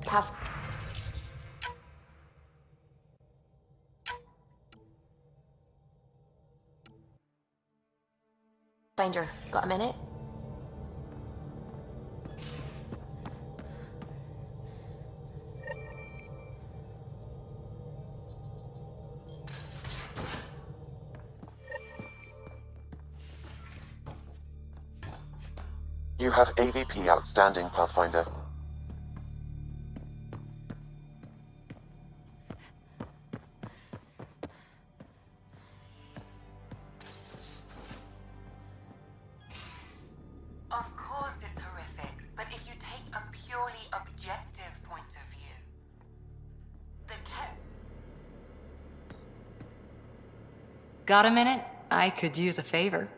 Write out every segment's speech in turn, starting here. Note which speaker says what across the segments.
Speaker 1: Pathfinder, got a minute?
Speaker 2: You have AVP outstanding, Pathfinder.
Speaker 3: Of course it's horrific, but if you take a purely objective point of view, the cat...
Speaker 4: Got a minute? I could use a favor.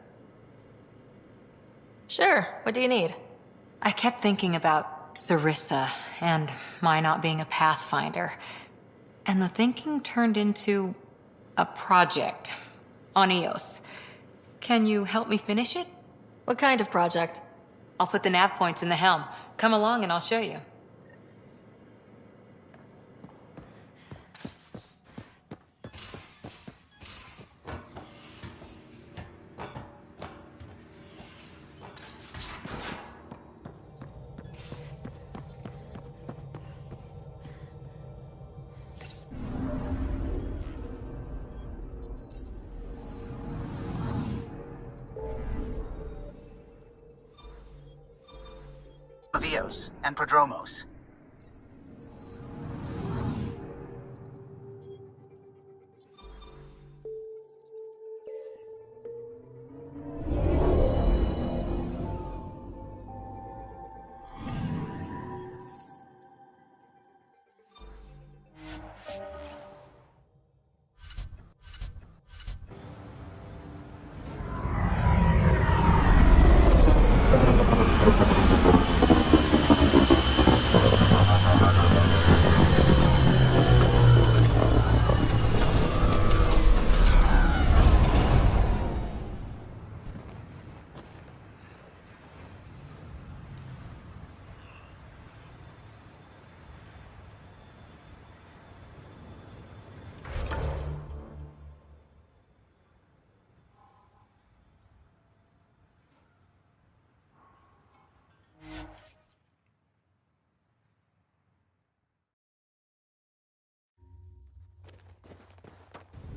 Speaker 1: Sure, what do you need?
Speaker 4: I kept thinking about Sarissa and my not being a Pathfinder. And the thinking turned into a project on Eos. Can you help me finish it?
Speaker 1: What kind of project?
Speaker 4: I'll put the nav points in the helm. Come along and I'll show you.
Speaker 5: Eos and Prodromos.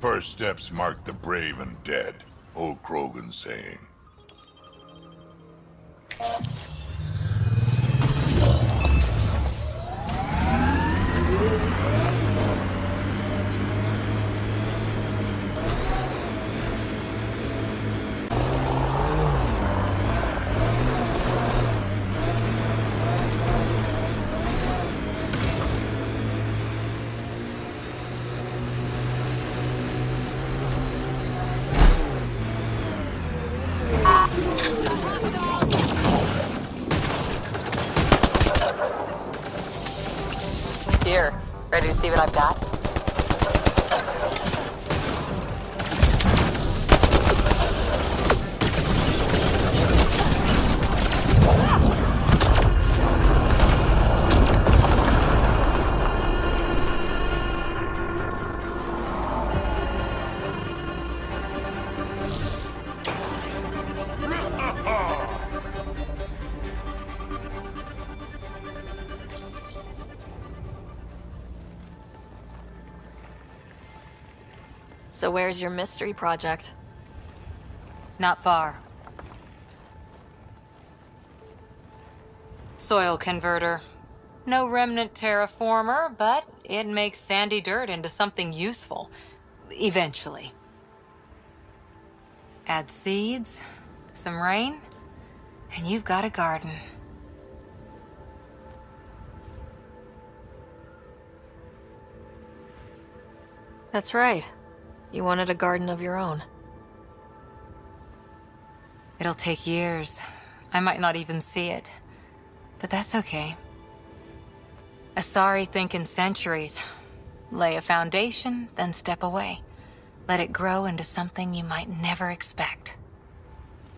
Speaker 6: First steps mark the brave and dead, old Krogan saying.
Speaker 4: Here, ready to see what I've got?
Speaker 1: So where's your mystery project?
Speaker 4: Not far. Soil converter. No remnant terraformer, but it makes sandy dirt into something useful. Eventually. Add seeds, some rain, and you've got a garden.
Speaker 1: That's right. You wanted a garden of your own.
Speaker 4: It'll take years. I might not even see it. But that's okay. Asari think in centuries. Lay a foundation, then step away. Let it grow into something you might never expect.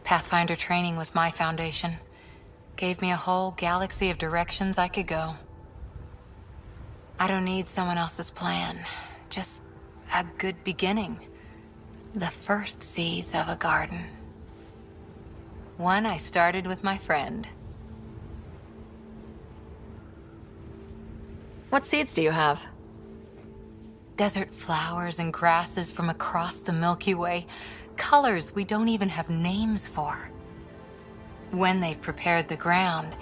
Speaker 4: Pathfinder training was my foundation. Gave me a whole galaxy of directions I could go. I don't need someone else's plan. Just a good beginning. The first seeds of a garden. One I started with my friend.
Speaker 1: What seeds do you have?
Speaker 4: Desert flowers and grasses from across the Milky Way. Colors we don't even have names for. When they've prepared the ground,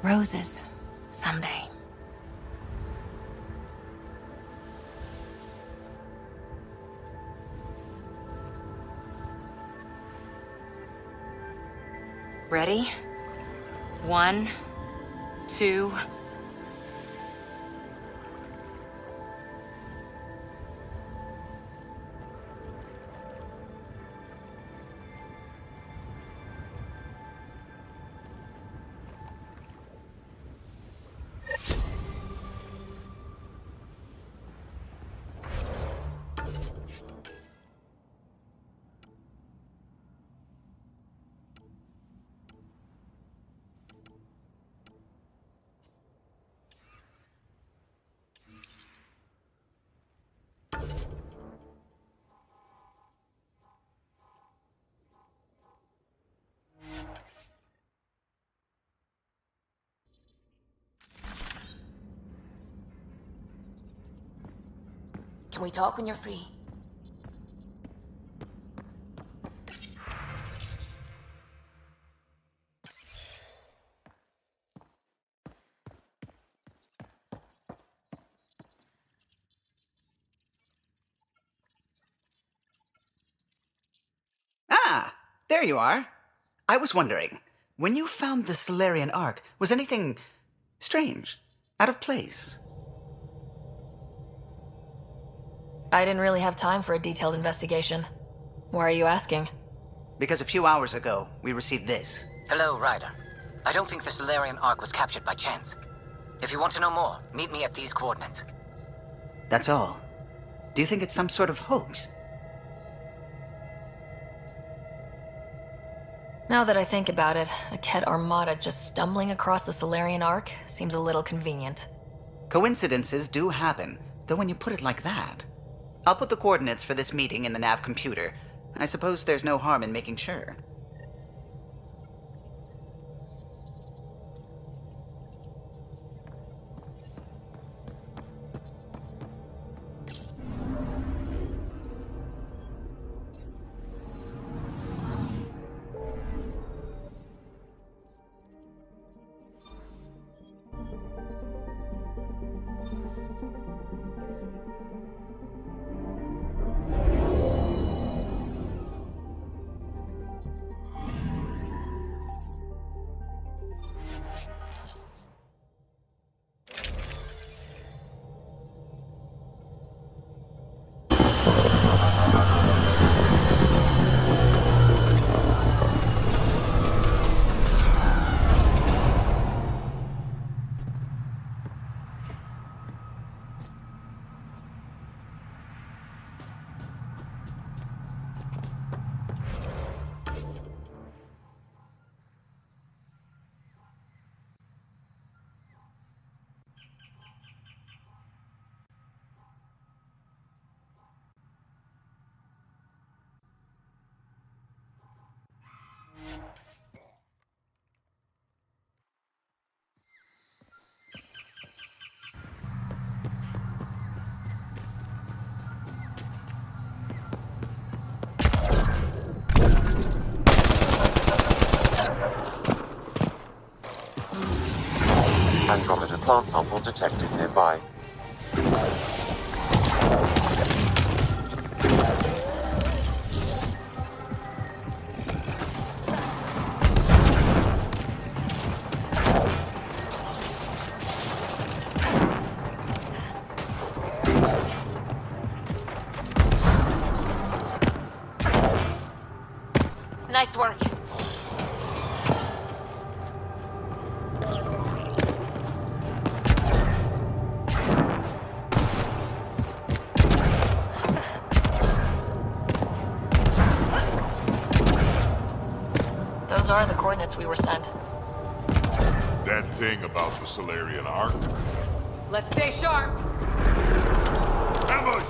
Speaker 4: roses someday. Ready? 1, 2...
Speaker 7: Can we talk when you're free?
Speaker 5: Ah, there you are. I was wondering, when you found the Solarian Ark, was anything strange, out of place?
Speaker 1: I didn't really have time for a detailed investigation. Why are you asking?
Speaker 5: Because a few hours ago, we received this.
Speaker 8: Hello, Ryder. I don't think the Solarian Ark was captured by chance. If you want to know more, meet me at these coordinates.
Speaker 5: That's all. Do you think it's some sort of hoax?
Speaker 1: Now that I think about it, a Ket Armada just stumbling across the Solarian Ark seems a little convenient.
Speaker 5: Coincidences do happen, though when you put it like that. I'll put the coordinates for this meeting in the nav computer. I suppose there's no harm in making sure.
Speaker 2: Andromeda plant sample detected nearby.
Speaker 1: Nice work. Those are the coordinates we were sent.
Speaker 6: That thing about the Solarian Ark?
Speaker 4: Let's stay sharp.
Speaker 6: Ambush!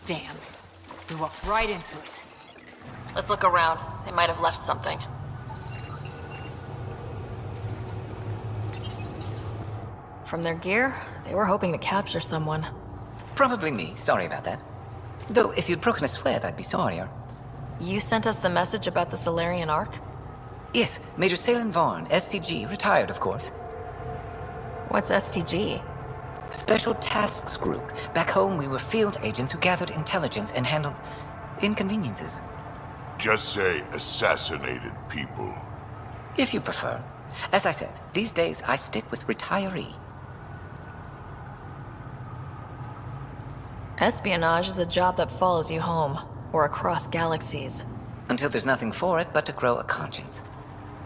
Speaker 4: Damn. We walked right into it.
Speaker 1: Let's look around. They might have left something. From their gear, they were hoping to capture someone.
Speaker 8: Probably me. Sorry about that. Though, if you'd broken a sweat, I'd be sorrier.
Speaker 1: You sent us the message about the Solarian Ark?
Speaker 8: Yes, Major Salin Vaughn, STG, retired, of course.
Speaker 1: What's STG?
Speaker 8: Special Tasks Group. Back home, we were field agents who gathered intelligence and handled inconveniences.
Speaker 6: Just say assassinated people.
Speaker 8: If you prefer. As I said, these days I stick with retiree.
Speaker 1: Espionage is a job that follows you home, or across galaxies.
Speaker 8: Until there's nothing for it but to grow a conscience.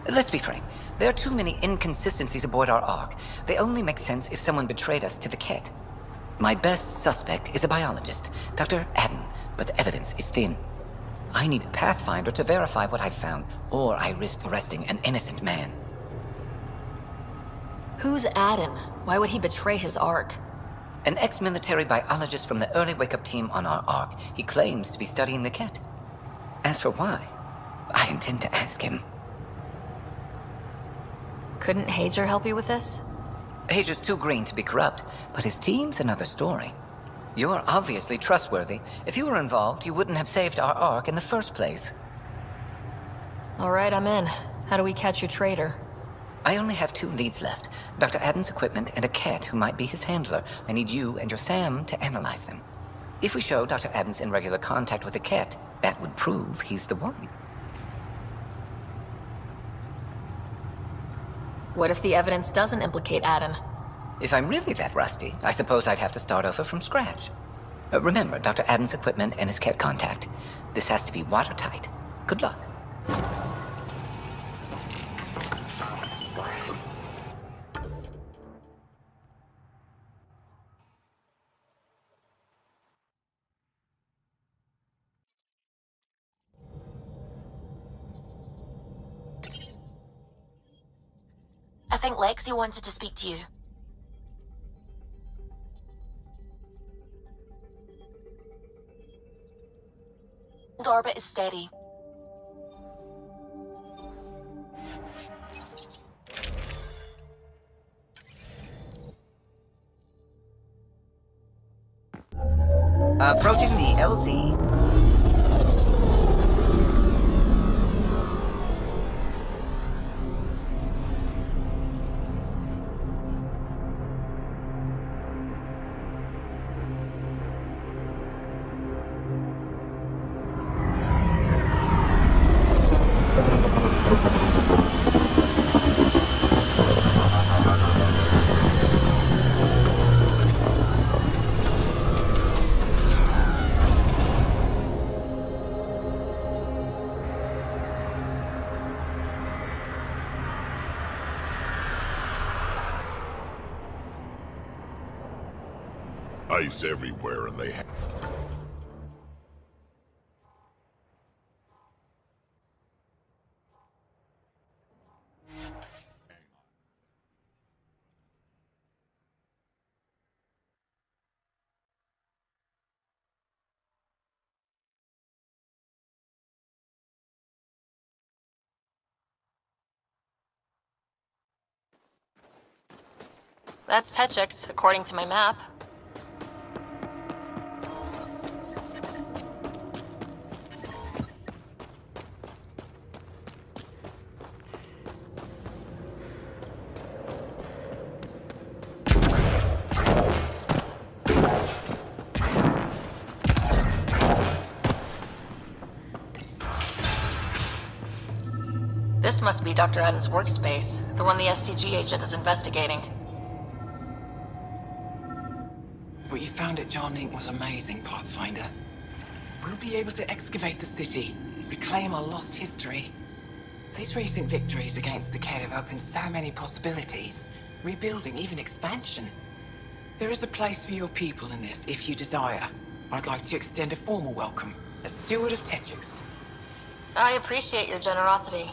Speaker 8: Let's be frank, there are too many inconsistencies aboard our Ark. They only make sense if someone betrayed us to the Ket. My best suspect is a biologist, Dr. Adden, but the evidence is thin. I need a Pathfinder to verify what I've found, or I risk arresting an innocent man.
Speaker 1: Who's Adden? Why would he betray his Ark?
Speaker 8: An ex-military biologist from the early wake-up team on our Ark. He claims to be studying the Ket. As for why, I intend to ask him.
Speaker 1: Couldn't Hager help you with this?
Speaker 8: Hager's too green to be corrupt, but his team's another story. You're obviously trustworthy. If you were involved, you wouldn't have saved our Ark in the first place.
Speaker 1: All right, I'm in. How do we catch your traitor?
Speaker 8: I only have 2 leads left. Dr. Adden's equipment and a Ket who might be his handler. I need you and your Sam to analyze them. If we show Dr. Adden's in regular contact with the Ket, that would prove he's the one.
Speaker 1: What if the evidence doesn't implicate Adden?
Speaker 8: If I'm really that rusty, I suppose I'd have to start over from scratch. Remember, Dr. Adden's equipment and his Ket contact. This has to be watertight. Good luck.
Speaker 7: I think Lexi wanted to speak to you. Orbit is steady.
Speaker 5: Approaching the LZ.
Speaker 6: Ice everywhere and they
Speaker 1: That's Techix, according to my map. This must be Dr. Adams' workspace, the one the STG agent is investigating.
Speaker 9: What you found at John Inc. was amazing, Pathfinder. We'll be able to excavate the city, reclaim our lost history. These recent victories against the Kett have opened so many possibilities. Rebuilding, even expansion. There is a place for your people in this, if you desire. I'd like to extend a formal welcome as Steward of Techix.
Speaker 1: I appreciate your generosity.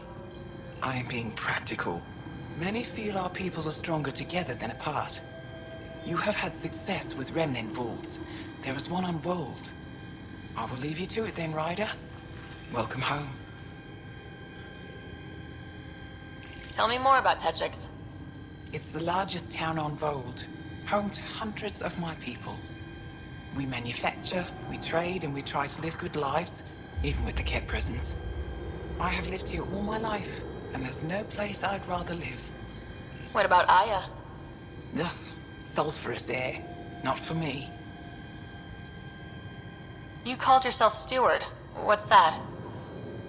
Speaker 9: I am being practical. Many feel our peoples are stronger together than apart. You have had success with remnant vaults. There is one on Vold. I will leave you to it then, Ryder. Welcome home.
Speaker 1: Tell me more about Techix.
Speaker 9: It's the largest town on Vold, home to hundreds of my people. We manufacture, we trade, and we try to live good lives, even with the Kett presence. I have lived here all my life, and there's no place I'd rather live.
Speaker 1: What about Aya?
Speaker 9: Ugh, sulfurous air. Not for me.
Speaker 1: You called yourself steward. What's that?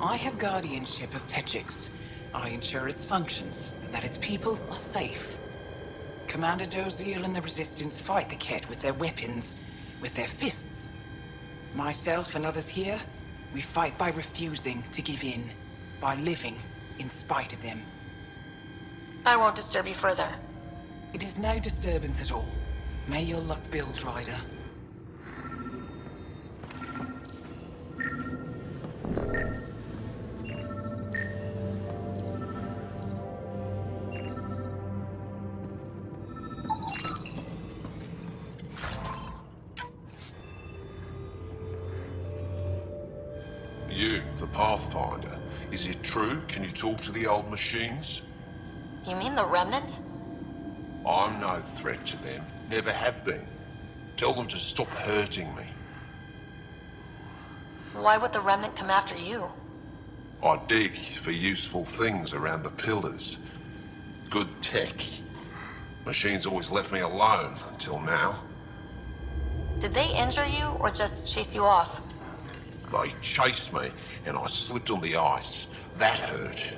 Speaker 9: I have guardianship of Techix. I ensure its functions, and that its people are safe. Commander Doziel and the Resistance fight the Kett with their weapons, with their fists. Myself and others here, we fight by refusing to give in, by living in spite of them.
Speaker 1: I won't disturb you further.
Speaker 9: It is no disturbance at all. May your luck build, Ryder.
Speaker 6: You, the Pathfinder. Is it true? Can you talk to the old machines?
Speaker 1: You mean the Remnant?
Speaker 6: I'm no threat to them. Never have been. Tell them to stop hurting me.
Speaker 1: Why would the Remnant come after you?
Speaker 6: I dig for useful things around the pillars. Good tech. Machines always left me alone until now.
Speaker 1: Did they injure you or just chase you off?
Speaker 6: They chased me and I slipped on the ice. That hurt.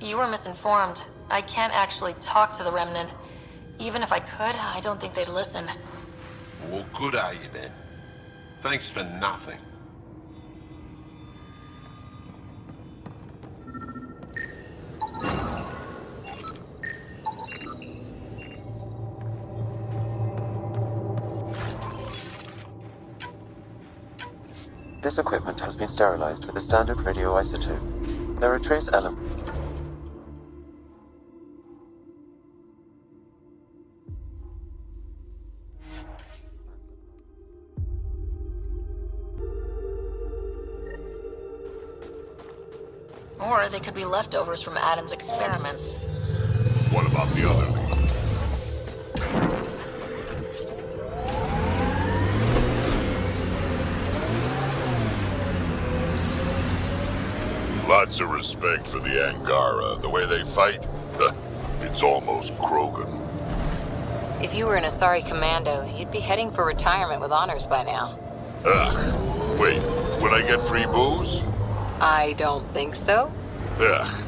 Speaker 1: You were misinformed. I can't actually talk to the Remnant. Even if I could, I don't think they'd listen.
Speaker 6: Well, good are you then? Thanks for nothing.
Speaker 2: This equipment has been sterilized with a standard radioisotope. There are trace elements.
Speaker 1: Or they could be leftovers from Adam's experiments.
Speaker 6: What about the other? Lots of respect for the Angara. The way they fight, it's almost Krogan.
Speaker 4: If you were an Asari commando, you'd be heading for retirement with honors by now.
Speaker 6: Ugh. Wait, would I get free booze?
Speaker 4: I don't think so.
Speaker 6: Ugh.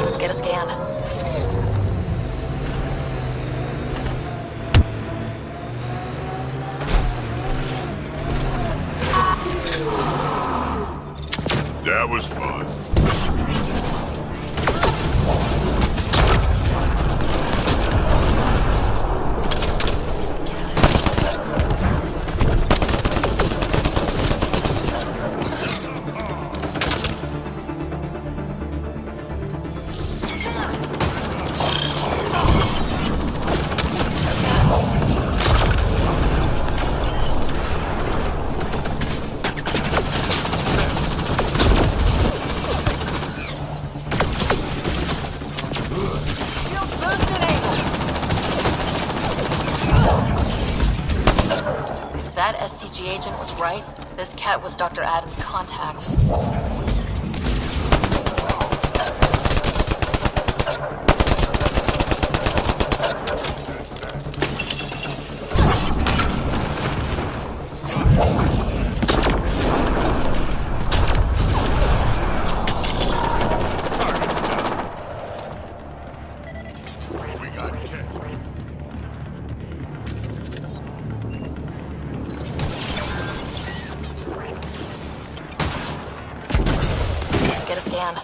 Speaker 1: Let's get a scan.
Speaker 6: That was fun.
Speaker 1: If that STG agent was right, this cat was Dr. Adams' contact. get a scan.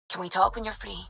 Speaker 7: Can we talk when you're free?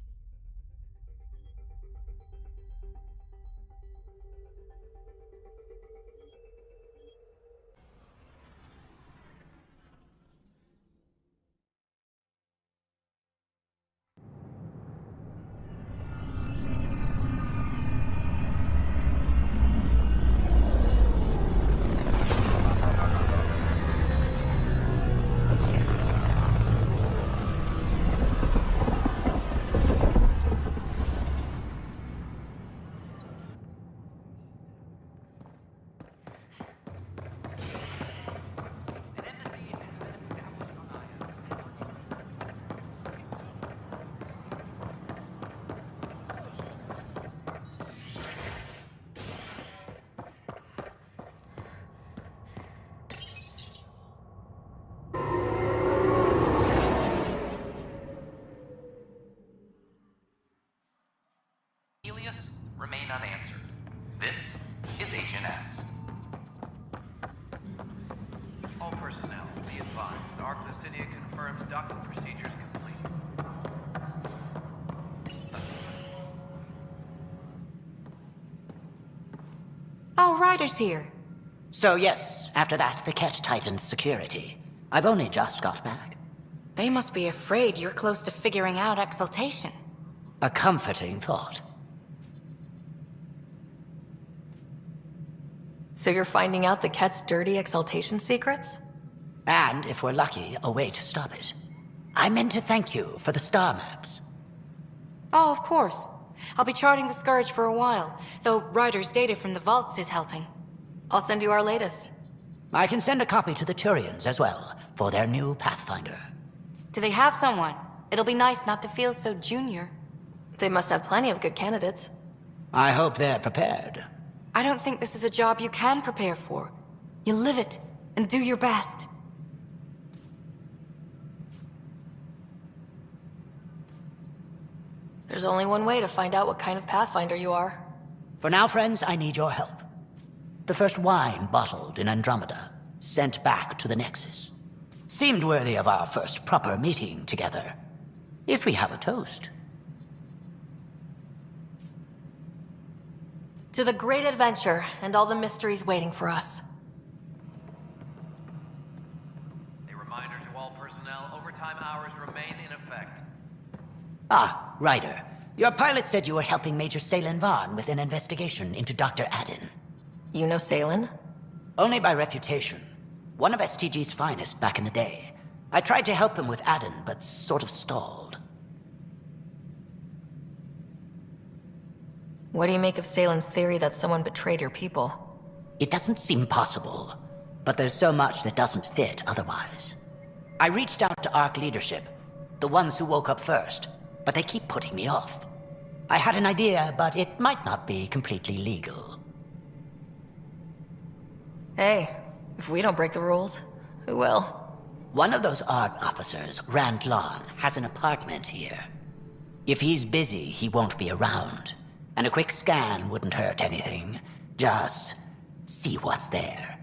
Speaker 10: Helios remain unanswered. This is Agent S. All personnel, be advised. Arc Lucidia confirms docking procedures complete.
Speaker 4: Oh, Ryder's here.
Speaker 11: So yes, after that, the Ket tightened security. I've only just got back.
Speaker 4: They must be afraid you're close to figuring out exaltation.
Speaker 11: A comforting thought.
Speaker 1: So you're finding out the Ket's dirty exaltation secrets?
Speaker 11: And, if we're lucky, a way to stop it. I meant to thank you for the star maps.
Speaker 4: Oh, of course. I'll be charting the Scourge for a while, though Ryder's data from the vaults is helping.
Speaker 1: I'll send you our latest.
Speaker 11: I can send a copy to the Turians as well, for their new Pathfinder.
Speaker 4: Do they have someone? It'll be nice not to feel so junior.
Speaker 1: They must have plenty of good candidates.
Speaker 11: I hope they're prepared.
Speaker 4: I don't think this is a job you can prepare for. You live it, and do your best.
Speaker 1: There's only one way to find out what kind of Pathfinder you are.
Speaker 11: For now, friends, I need your help. The first wine bottled in Andromeda, sent back to the Nexus. Seemed worthy of our first proper meeting together. If we have a toast.
Speaker 1: To the great adventure and all the mysteries waiting for us.
Speaker 10: A reminder to all personnel, overtime hours remain in effect.
Speaker 11: Ah, Ryder. Your pilot said you were helping Major Salen Vaughn with an investigation into Dr. Adden.
Speaker 1: You know Salen?
Speaker 11: Only by reputation. One of STG's finest back in the day. I tried to help him with Adden, but sort of stalled.
Speaker 1: What do you make of Salen's theory that someone betrayed your people?
Speaker 11: It doesn't seem possible, but there's so much that doesn't fit otherwise. I reached out to ARC leadership, the ones who woke up first, but they keep putting me off. I had an idea, but it might not be completely legal.
Speaker 1: Hey, if we don't break the rules, who will?
Speaker 11: One of those ARC officers, Rand Lon, has an apartment here. If he's busy, he won't be around. And a quick scan wouldn't hurt anything. Just see what's there.